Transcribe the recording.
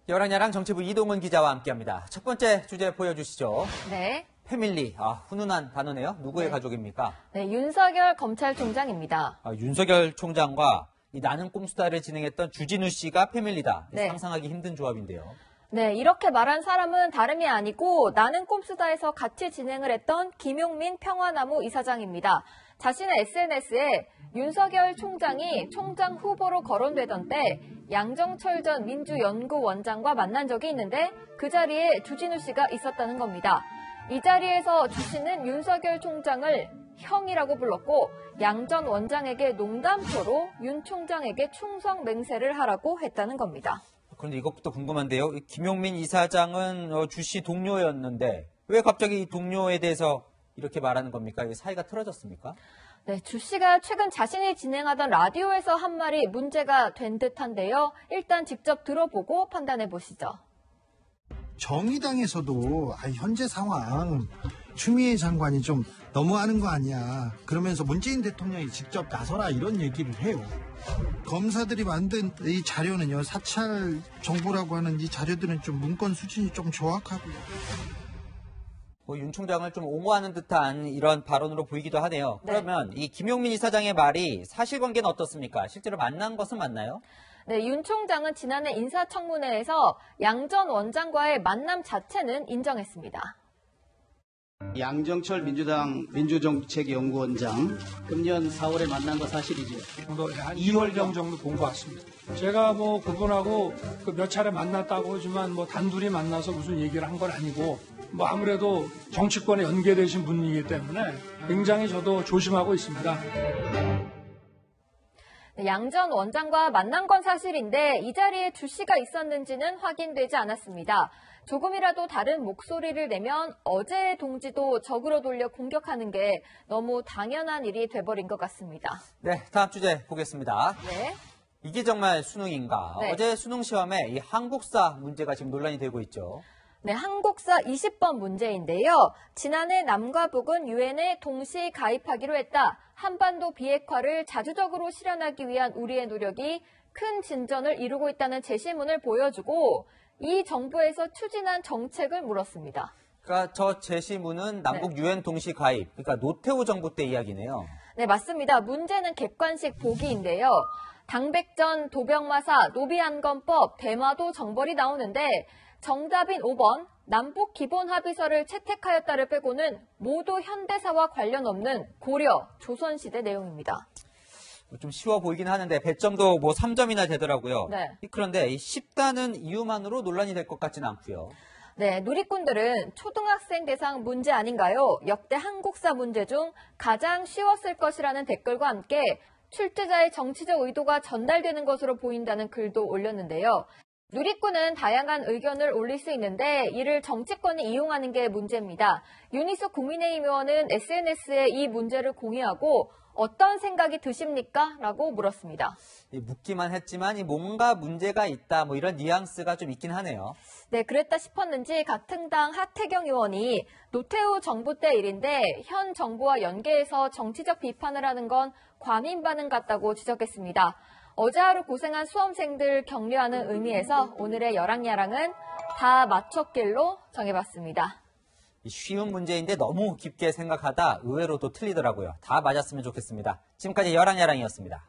여랑야랑 정치부 이동은 기자와 함께합니다. 첫 번째 주제 보여주시죠. 네. 패밀리, 훈훈한 단어네요. 누구의 가족입니까? 네, 윤석열 검찰총장입니다. 윤석열 총장과 이 나는 꼼수다를 진행했던 주진우 씨가 패밀리다. 네. 상상하기 힘든 조합인데요. 네, 이렇게 말한 사람은 다름이 아니고 나는 꼼수다에서 같이 진행을 했던 김용민 평화나무 이사장입니다. 자신의 SNS에 윤석열 총장이 총장 후보로 거론되던 때 양정철 전 민주연구원장과 만난 적이 있는데 그 자리에 주진우 씨가 있었다는 겁니다. 이 자리에서 주 씨는 윤석열 총장을 형이라고 불렀고 양 전 원장에게 농담조로 윤 총장에게 충성 맹세를 하라고 했다는 겁니다. 그런데 이것부터 궁금한데요. 김용민 이사장은 주 씨 동료였는데 왜 갑자기 이 동료에 대해서 이렇게 말하는 겁니까? 사이가 틀어졌습니까? 네, 주 씨가 최근 자신이 진행하던 라디오에서 한 말이 문제가 된 듯한데요. 일단 직접 들어보고 판단해 보시죠. 정의당에서도 현재 상황 추미애 장관이 좀 너무하는 거 아니야. 그러면서 문재인 대통령이 직접 나서라 이런 얘기를 해요. 검사들이 만든 이 자료는요. 사찰 정보라고 하는 이 자료들은 좀 문건 수준이 좀 정확하고요. 윤 총장을 좀 옹호하는 듯한 이런 발언으로 보이기도 하네요. 네. 그러면 이 김용민 이사장의 말이 사실관계는 어떻습니까? 실제로 만난 것은 맞나요? 네, 윤 총장은 지난해 인사청문회에서 양 전 원장과의 만남 자체는 인정했습니다. 양정철 민주당 민주정책연구원장 금년 4월에 만난 거 사실이죠? 한 2월경 정도 본 것 같습니다. 제가 그분하고 몇 차례 만났다고 하지만 단둘이 만나서 무슨 얘기를 한 건 아니고 아무래도 정치권에 연계되신 분이기 때문에 굉장히 저도 조심하고 있습니다. 양 전 원장과 만난 건 사실인데 이 자리에 주 씨가 있었는지는 확인되지 않았습니다. 조금이라도 다른 목소리를 내면 어제의 동지도 적으로 돌려 공격하는 게 너무 당연한 일이 돼버린 것 같습니다. 네, 다음 주제 보겠습니다. 네. 이게 정말 수능인가? 네. 어제 수능 시험에 이 한국사 문제가 지금 논란이 되고 있죠. 네, 한국사 20번 문제인데요. 지난해 남과 북은 유엔에 동시 가입하기로 했다. 한반도 비핵화를 자주적으로 실현하기 위한 우리의 노력이 큰 진전을 이루고 있다는 제시문을 보여주고 이 정부에서 추진한 정책을 물었습니다. 그러니까 저 제시문은 남북 유엔 동시 가입, 그러니까 노태우 정부 때 이야기네요. 네, 맞습니다. 문제는 객관식 보기인데요. 당백전, 도병마사, 노비안건법, 대마도 정벌이 나오는데 정답인 5번 남북 기본 합의서를 채택하였다를 빼고는 모두 현대사와 관련 없는 고려, 조선시대 내용입니다. 좀 쉬워 보이긴 하는데 배점도 3점이나 되더라고요. 네. 그런데 쉽다는 이유만으로 논란이 될 것 같지는 않고요. 네, 누리꾼들은 초등학생 대상 문제 아닌가요? 역대 한국사 문제 중 가장 쉬웠을 것이라는 댓글과 함께 출제자의 정치적 의도가 전달되는 것으로 보인다는 글도 올렸는데요. 누리꾼은 다양한 의견을 올릴 수 있는데 이를 정치권이 이용하는 게 문제입니다. 윤희숙 국민의힘 의원은 SNS에 이 문제를 공유하고 어떤 생각이 드십니까? 라고 물었습니다. 묻기만 했지만 뭔가 문제가 있다 이런 뉘앙스가 좀 있긴 하네요. 네, 그랬다 싶었는지 같은 당 하태경 의원이 노태우 정부 때 일인데 현 정부와 연계해서 정치적 비판을 하는 건 과민 반응 같다고 지적했습니다. 어제 하루 고생한 수험생들 격려하는 의미에서 오늘의 여랑야랑은 다 맞췄길로 정해봤습니다. 쉬운 문제인데 너무 깊게 생각하다 의외로 또 틀리더라고요. 다 맞았으면 좋겠습니다. 지금까지 여랑야랑이었습니다.